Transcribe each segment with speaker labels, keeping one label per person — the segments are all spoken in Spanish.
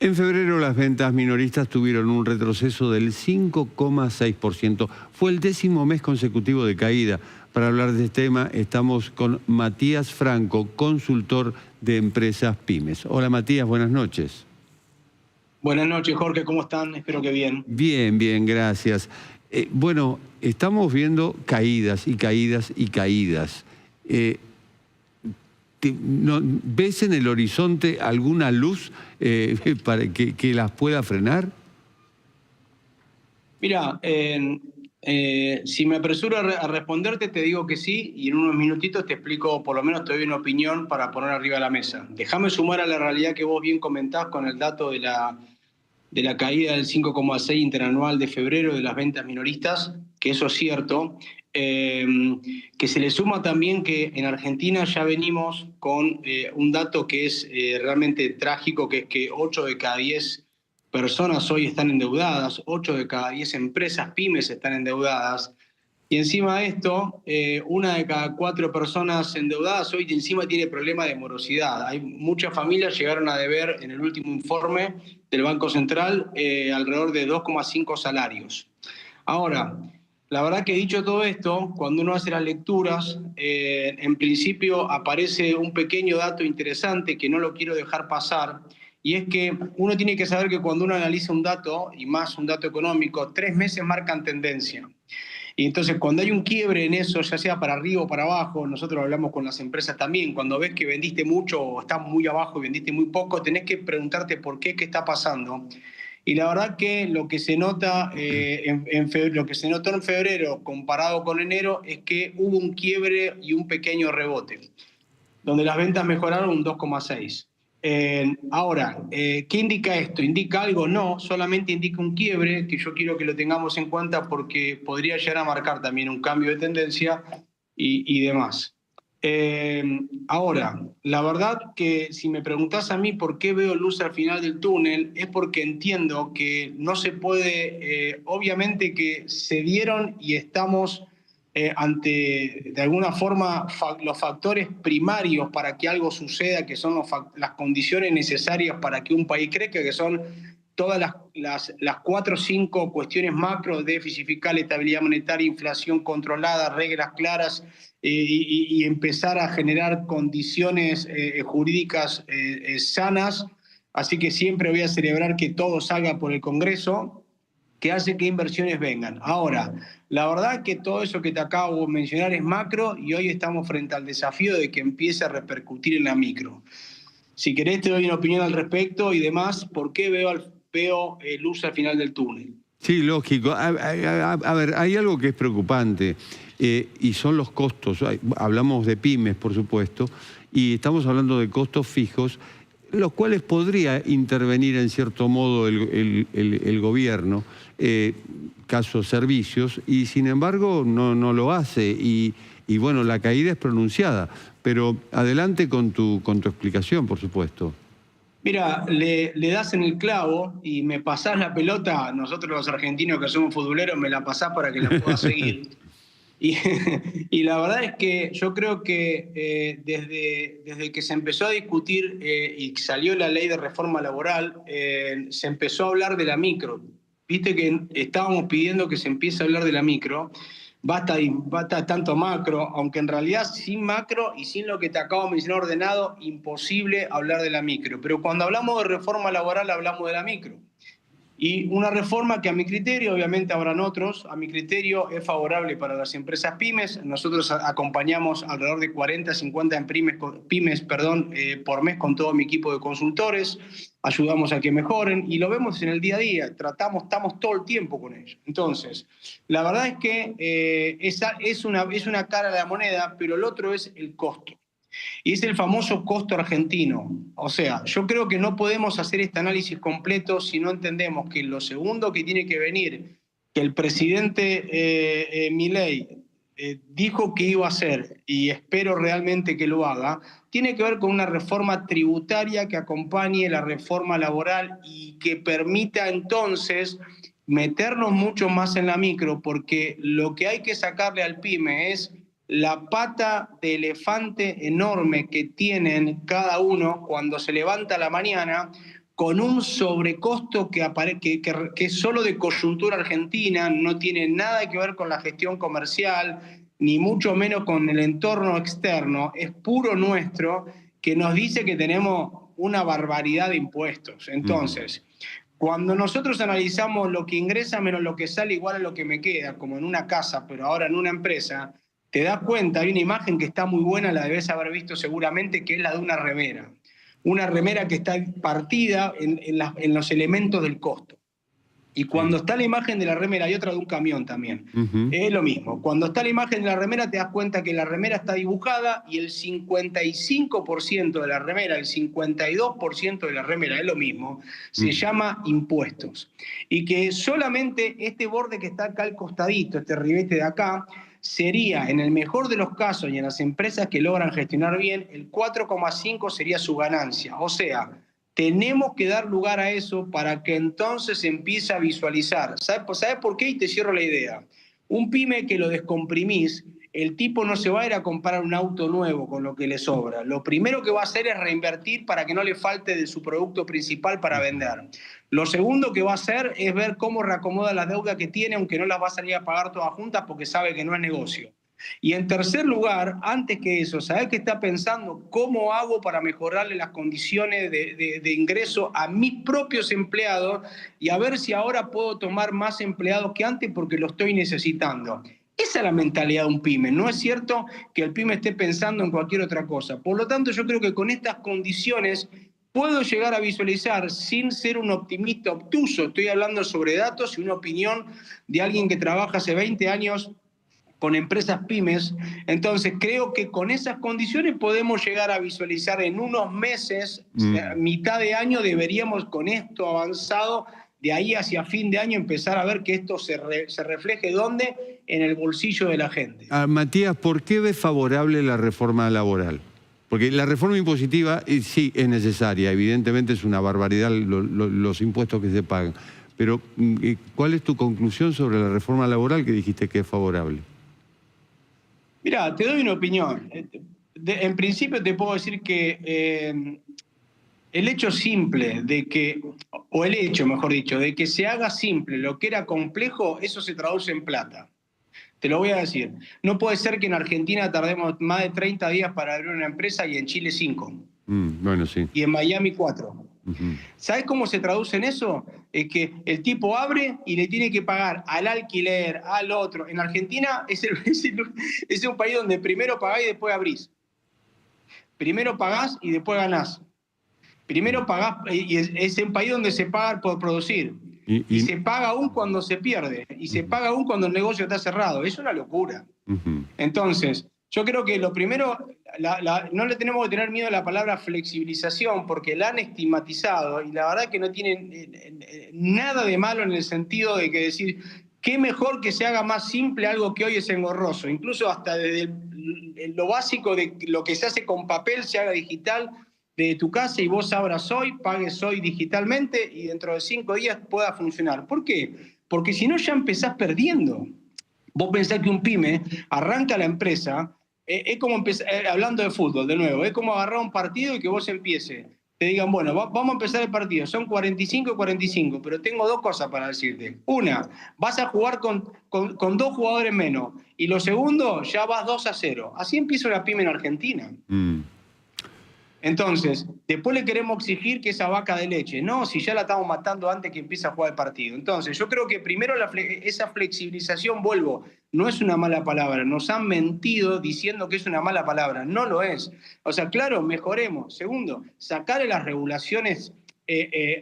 Speaker 1: En febrero las ventas minoristas tuvieron un retroceso del 5,6%. Fue el 10º mes consecutivo de caída. Para hablar de este tema estamos con Matías Franco, consultor de empresas pymes. Hola Matías, buenas noches.
Speaker 2: Buenas noches, Jorge, ¿cómo están? Espero que bien.
Speaker 1: Bien, bien, gracias. Bueno, estamos viendo caídas y caídas y caídas. ¿Ves en el horizonte alguna luz para que las pueda frenar?
Speaker 2: Mira, si me apresuro a responderte, te digo que sí, y en unos minutitos te explico, por lo menos te doy una opinión para poner arriba de la mesa. Déjame sumar a la realidad que vos bien comentás con el dato de la caída del 5,6 interanual de febrero de las ventas minoristas, que eso es cierto, que se le suma también que en Argentina ya venimos con un dato que es realmente trágico, que es que 8 de cada 10 personas hoy están endeudadas, 8 de cada 10 empresas pymes están endeudadas, y encima de esto, una de cada 4 personas endeudadas hoy encima tiene problema de morosidad. Hay muchas familias llegaron a deber en el último informe del Banco Central alrededor de 2,5 salarios. Ahora, la verdad que dicho todo esto, cuando uno hace las lecturas, en principio aparece un pequeño dato interesante que no lo quiero dejar pasar, y es que uno tiene que saber que cuando uno analiza un dato, y más un dato económico, 3 meses marcan tendencia. Y entonces cuando hay un quiebre en eso, ya sea para arriba o para abajo, nosotros hablamos con las empresas también, cuando ves que vendiste mucho o estás muy abajo y vendiste muy poco, tenés que preguntarte por qué está pasando. Y la verdad que lo que se nota lo que se notó en febrero comparado con enero es que hubo un quiebre y un pequeño rebote, donde las ventas mejoraron un 2,6. Ahora, ¿qué indica esto? ¿Indica algo? No, solamente indica un quiebre, que yo quiero que lo tengamos en cuenta porque podría llegar a marcar también un cambio de tendencia y demás. Ahora, la verdad que si me preguntás a mí por qué veo luz al final del túnel, es porque entiendo que no se puede, obviamente que se dieron y estamos ante, de alguna forma, los factores primarios para que algo suceda, que son las condiciones necesarias para que un país crezca, que son todas las 4 o 5 cuestiones macro: déficit fiscal, estabilidad monetaria, inflación controlada, reglas claras, y empezar a generar condiciones jurídicas sanas. Así que siempre voy a celebrar que todo salga por el Congreso, que hace que inversiones vengan. Ahora, la verdad que todo eso que te acabo de mencionar es macro, y hoy estamos frente al desafío de que empiece a repercutir en la micro. Si querés te doy una opinión al respecto y demás, ¿por qué veo luz al final del túnel?
Speaker 1: Sí, lógico. A ver, hay algo que es preocupante y son los costos. Hablamos de pymes, por supuesto, y estamos hablando de costos fijos, los cuales podría intervenir en cierto modo el gobierno, casos servicios, y sin embargo no lo hace. Y bueno, la caída es pronunciada. Pero adelante con tu explicación, por supuesto.
Speaker 2: Mira, le das en el clavo y me pasás la pelota. Nosotros los argentinos que somos futboleros, me la pasás para que la pueda seguir. Y, y la verdad es que yo creo que desde que se empezó a discutir y salió la ley de reforma laboral, se empezó a hablar de la micro. Viste que estábamos pidiendo que se empiece a hablar de la micro. Basta tanto macro, aunque en realidad sin macro y sin lo que te acabo de mencionar ordenado, imposible hablar de la micro. Pero cuando hablamos de reforma laboral, hablamos de la micro. Y una reforma que a mi criterio, obviamente habrán otros, a mi criterio es favorable para las empresas pymes. Nosotros acompañamos alrededor de 40, 50 pymes por mes con todo mi equipo de consultores, ayudamos a que mejoren y lo vemos en el día a día, estamos todo el tiempo con ellos. Entonces, la verdad es que esa es una cara de la moneda, pero el otro es el costo. Y es el famoso costo argentino. O sea, yo creo que no podemos hacer este análisis completo si no entendemos que lo segundo que tiene que venir, que el presidente Milei dijo que iba a hacer, y espero realmente que lo haga, tiene que ver con una reforma tributaria que acompañe la reforma laboral y que permita entonces meternos mucho más en la micro, porque lo que hay que sacarle al pyme es la pata de elefante enorme que tienen cada uno cuando se levanta a la mañana, con un sobrecosto que es solo de coyuntura argentina, no tiene nada que ver con la gestión comercial, ni mucho menos con el entorno externo, es puro nuestro, que nos dice que tenemos una barbaridad de impuestos. Entonces, cuando nosotros analizamos lo que ingresa menos lo que sale igual a lo que me queda, como en una casa, pero ahora en una empresa, te das cuenta, hay una imagen que está muy buena, la debes haber visto seguramente, que es la de una remera. Una remera que está partida en los elementos del costo. Y cuando está la imagen de la remera, hay otra de un camión también, es lo mismo. Cuando está la imagen de la remera, te das cuenta que la remera está dibujada y el 55% de la remera, el 52% de la remera, es lo mismo, se llama impuestos. Y que solamente este borde que está acá al costadito, este ribete de acá, sería, en el mejor de los casos y en las empresas que logran gestionar bien, el 4,5 sería su ganancia. O sea, tenemos que dar lugar a eso para que entonces se empiece a visualizar. ¿Sabes por qué? Y te cierro la idea. Un pyme que lo descomprimís, el tipo no se va a ir a comprar un auto nuevo con lo que le sobra. Lo primero que va a hacer es reinvertir para que no le falte de su producto principal para vender. Lo segundo que va a hacer es ver cómo reacomoda las deudas que tiene, aunque no las va a salir a pagar todas juntas porque sabe que no es negocio. Y en tercer lugar, antes que eso, ¿sabés qué está pensando? ¿Cómo hago para mejorarle las condiciones de ingreso a mis propios empleados y a ver si ahora puedo tomar más empleados que antes porque lo estoy necesitando? Esa es la mentalidad de un pyme. No es cierto que el pyme esté pensando en cualquier otra cosa. Por lo tanto, yo creo que con estas condiciones puedo llegar a visualizar, sin ser un optimista obtuso, estoy hablando sobre datos y una opinión de alguien que trabaja hace 20 años con empresas pymes. Entonces creo que con esas condiciones podemos llegar a visualizar en unos meses, mitad de año, deberíamos con esto avanzado, de ahí hacia fin de año empezar a ver que esto se refleje ¿dónde? En el bolsillo de la gente.
Speaker 1: Matías, ¿por qué ves favorable la reforma laboral? Porque la reforma impositiva sí es necesaria, evidentemente es una barbaridad los impuestos que se pagan. Pero ¿cuál es tu conclusión sobre la reforma laboral que dijiste que es favorable?
Speaker 2: Mira, te doy una opinión. En principio te puedo decir que el hecho simple de que, o el hecho, mejor dicho, de que se haga simple lo que era complejo, eso se traduce en plata. Te lo voy a decir. No puede ser que en Argentina tardemos más de 30 días para abrir una empresa y en Chile 5.
Speaker 1: Bueno, sí.
Speaker 2: Y en Miami 4. ¿Sabes cómo se traduce en eso? Es que el tipo abre y le tiene que pagar al alquiler, al otro. En Argentina es un país donde primero pagás y después abrís. Primero pagás y después ganás. Primero pagás, y es un país donde se paga por producir. Y se paga aún cuando se pierde. Y se paga aún cuando el negocio está cerrado. Es una locura. Entonces, yo creo que lo primero, no le tenemos que tener miedo a la palabra flexibilización porque la han estigmatizado y la verdad que no tienen nada de malo en el sentido de que decir, qué mejor que se haga más simple algo que hoy es engorroso. Incluso hasta desde lo básico de lo que se hace con papel se haga digital de tu casa y vos abras hoy, pagues hoy digitalmente y dentro de 5 días pueda funcionar. ¿Por qué? Porque si no ya empezás perdiendo. Vos pensás que un pyme arranca la empresa, es como hablando de fútbol de nuevo, es como agarrar un partido y que vos empieces. Te digan, bueno, vamos a empezar el partido, son 45 y 45, pero tengo dos cosas para decirte. Una, vas a jugar con 2 jugadores menos, y lo segundo, ya vas 2-0. Así empieza una pyme en Argentina. Entonces, después le queremos exigir que esa vaca de leche. No, si ya la estamos matando antes que empiece a jugar el partido. Entonces, yo creo que primero esa flexibilización, vuelvo, no es una mala palabra. Nos han mentido diciendo que es una mala palabra. No lo es. O sea, claro, mejoremos. Segundo, sacarle las regulaciones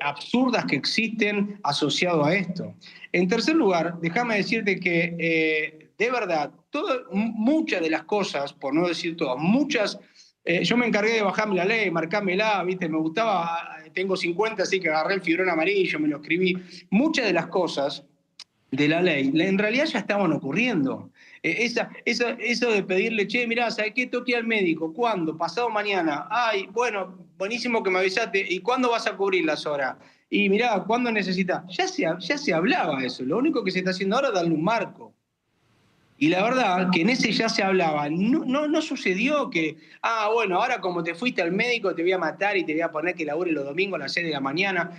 Speaker 2: absurdas que existen asociado a esto. En tercer lugar, déjame decirte que, de verdad, muchas de las cosas, por no decir todas, muchas... yo me encargué de bajarme la ley, marcármela, ¿viste? Me gustaba, tengo 50, así que agarré el fibrón amarillo, me lo escribí. Muchas de las cosas de la ley, en realidad ya estaban ocurriendo. Eso de pedirle, che, mirá, ¿sabes qué? Toqué al médico. ¿Cuándo? Pasado mañana. Ay, bueno, buenísimo que me avisaste. ¿Y cuándo vas a cubrir las horas? Y mirá, ¿cuándo necesitas? Ya se hablaba eso. Lo único que se está haciendo ahora es darle un marco. Y la verdad que en ese ya se hablaba, no sucedió que, bueno, ahora como te fuiste al médico te voy a matar y te voy a poner que labure los domingos a las 6 de la mañana.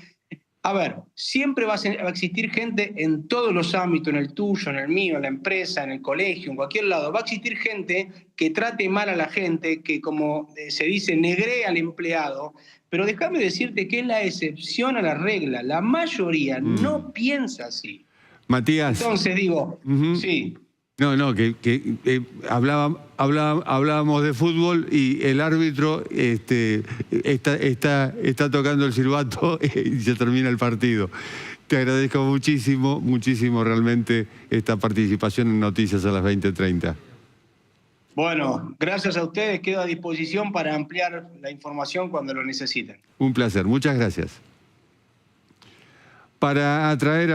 Speaker 2: A ver, siempre va a existir gente en todos los ámbitos, en el tuyo, en el mío, en la empresa, en el colegio, en cualquier lado. Va a existir gente que trate mal a la gente, que como se dice, negree al empleado. Pero déjame decirte que es la excepción a la regla. La mayoría no piensa así.
Speaker 1: Matías.
Speaker 2: Entonces digo, sí.
Speaker 1: No, hablábamos de fútbol y el árbitro está tocando el silbato y se termina el partido. Te agradezco muchísimo, muchísimo realmente esta participación en Noticias a las 20:30.
Speaker 2: Bueno, gracias a ustedes. Quedo a disposición para ampliar la información cuando lo necesiten.
Speaker 1: Un placer, muchas gracias. Para atraer a